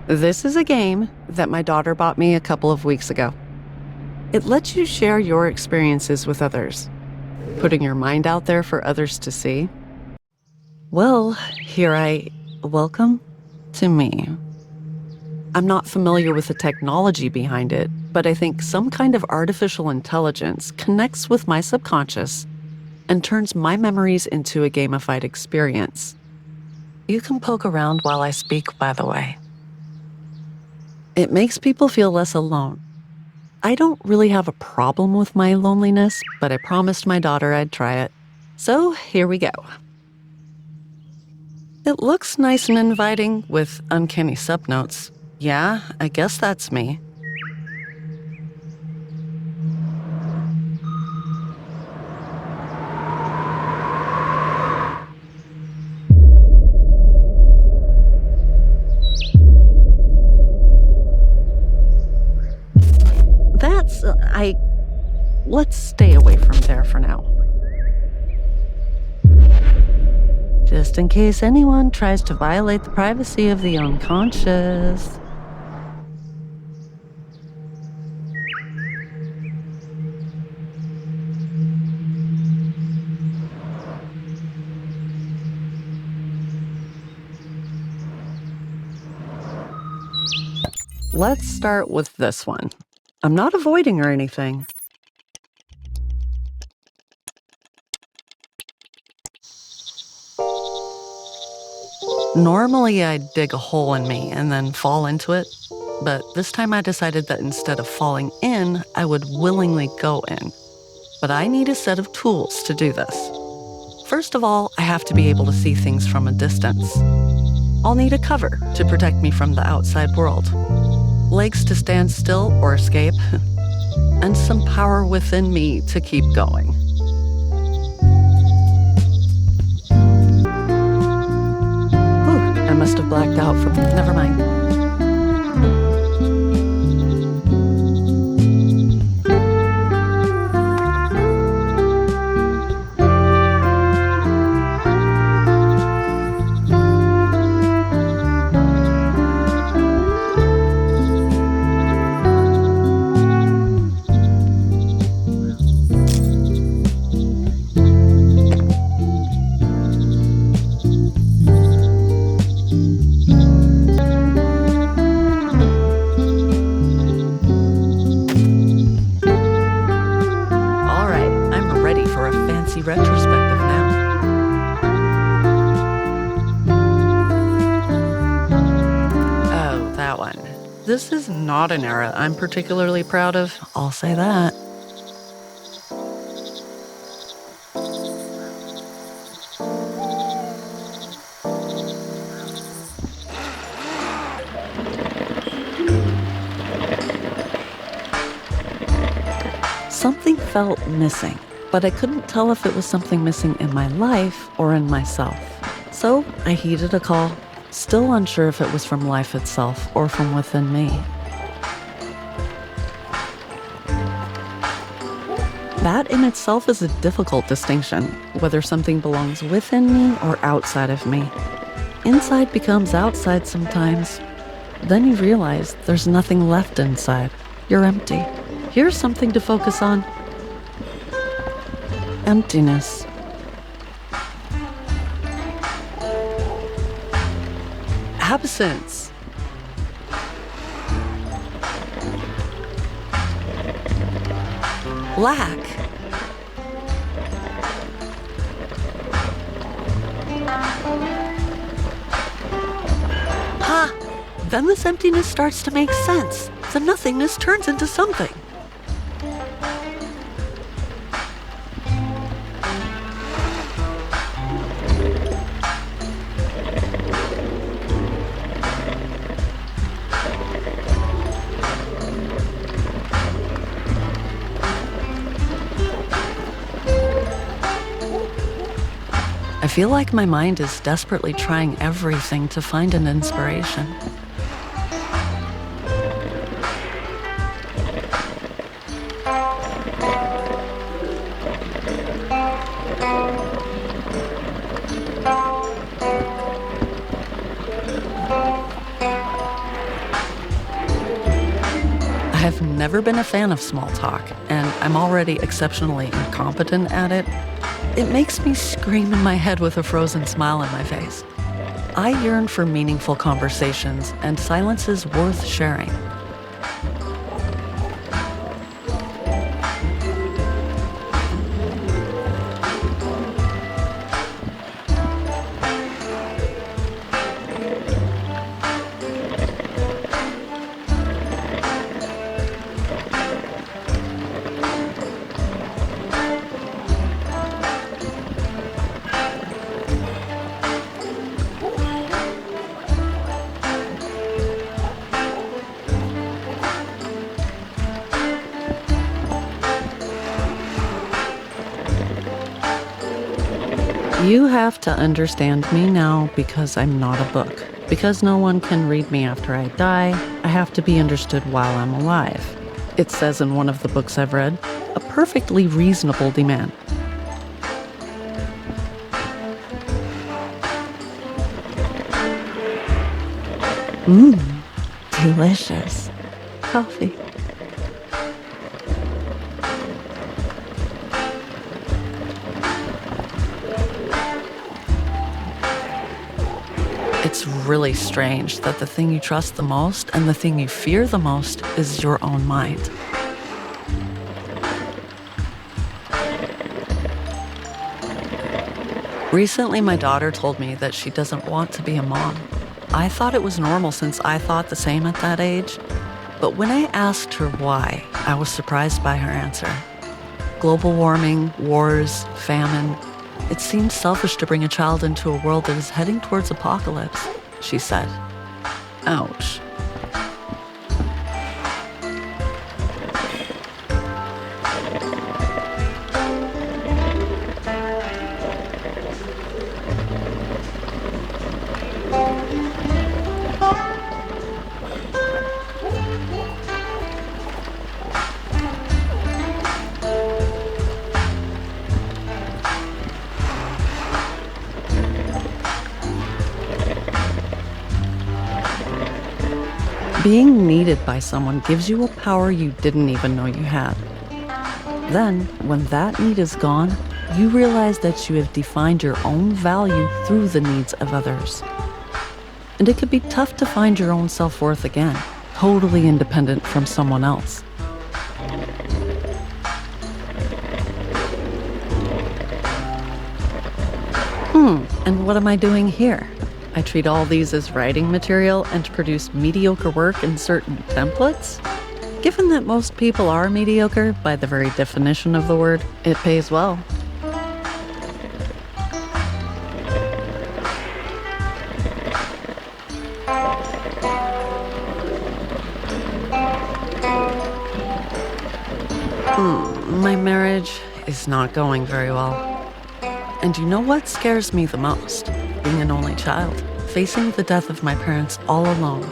This is a game that my daughter bought me a couple of weeks ago. It lets you share your experiences with others, putting your mind out there for others to see. Well, welcome to me. I'm not familiar with the technology behind it, but I think some kind of artificial intelligence connects with my subconscious and turns my memories into a gamified experience. You can poke around while I speak, by the way. It makes people feel less alone. I don't really have a problem with my loneliness, but I promised my daughter I'd try it. So here we go. It looks nice and inviting with uncanny subnotes. Yeah, I guess that's me. Let's stay away from there for now. Just in case anyone tries to violate the privacy of the unconscious. Let's start with this one. I'm not avoiding or anything. Normally, I'd dig a hole in me and then fall into it, but this time I decided that instead of falling in, I would willingly go in. But I need a set of tools to do this. First of all, I have to be able to see things from a distance. I'll need a cover to protect me from the outside world, legs to stand still or escape, and some power within me to keep going. I must have blacked out from... Never mind. Retrospective now. Oh, that one. This is not an era I'm particularly proud of, I'll say that. Something felt missing, but I couldn't tell if it was something missing in my life or in myself. So I heeded a call, still unsure if it was from life itself or from within me. That in itself is a difficult distinction, whether something belongs within me or outside of me. Inside becomes outside sometimes. Then you realize there's nothing left inside. You're empty. Here's something to focus on. Emptiness. Absence. Lack. Then this emptiness starts to make sense. The nothingness turns into something. I feel like my mind is desperately trying everything to find an inspiration. I've never been a fan of small talk, and I'm already exceptionally incompetent at it. It makes me scream in my head with a frozen smile on my face. I yearn for meaningful conversations and silences worth sharing. You have to understand me now because I'm not a book. Because no one can read me after I die, I have to be understood while I'm alive. It says in one of the books I've read, a perfectly reasonable demand. Delicious. Coffee. It's really strange that the thing you trust the most and the thing you fear the most is your own mind. Recently, my daughter told me that she doesn't want to be a mom. I thought it was normal since I thought the same at that age. But when I asked her why, I was surprised by her answer. Global warming, wars, famine. It seems selfish to bring a child into a world that is heading towards apocalypse, she said. Ouch. Being needed by someone gives you a power you didn't even know you had. Then, when that need is gone, you realize that you have defined your own value through the needs of others. And it could be tough to find your own self-worth again, totally independent from someone else. And what am I doing here? I treat all these as writing material and produce mediocre work in certain templates? Given that most people are mediocre, by the very definition of the word, it pays well. My marriage is not going very well. And you know what scares me the most? Being an only child, facing the death of my parents all alone.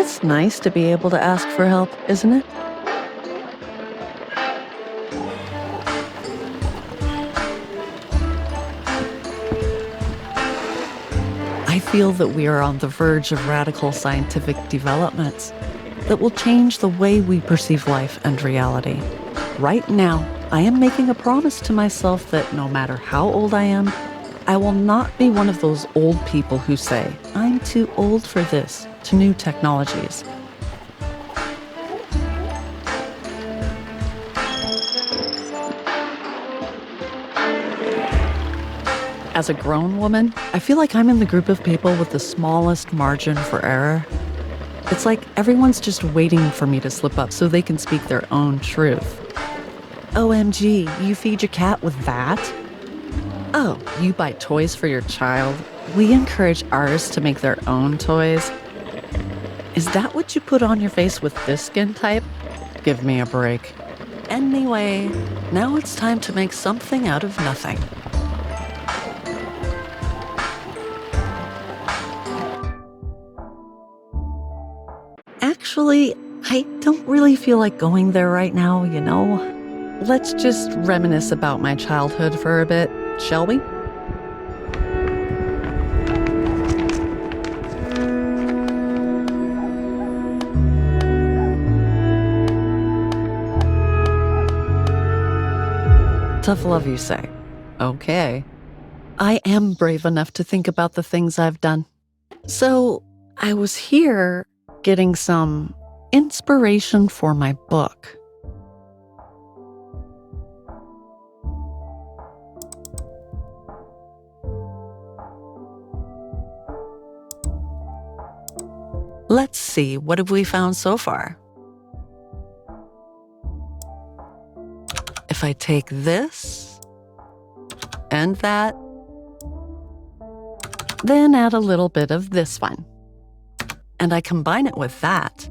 It's nice to be able to ask for help, isn't it? I feel that we are on the verge of radical scientific developments that will change the way we perceive life and reality. Right now, I am making a promise to myself that no matter how old I am, I will not be one of those old people who say, I'm too old for this, to new technologies. As a grown woman, I feel like I'm in the group of people with the smallest margin for error. It's like everyone's just waiting for me to slip up so they can speak their own truth. OMG, you feed your cat with that? Oh, you buy toys for your child? We encourage ours to make their own toys. Is that what you put on your face with this skin type? Give me a break. Anyway, now it's time to make something out of nothing. Actually, I don't really feel like going there right now, you know? Let's just reminisce about my childhood for a bit, shall we? Tough love, you say? Okay. I am brave enough to think about the things I've done. So, I was here getting some inspiration for my book. Let's see, what have we found so far? If I take this and that, then add a little bit of this one, and I combine it with that,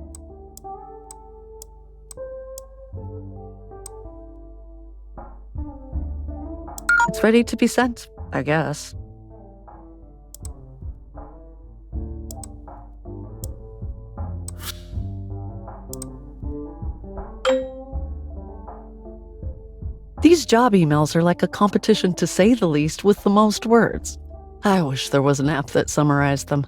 it's ready to be sent, I guess. These job emails are like a competition, to say the least, with the most words. I wish there was an app that summarized them.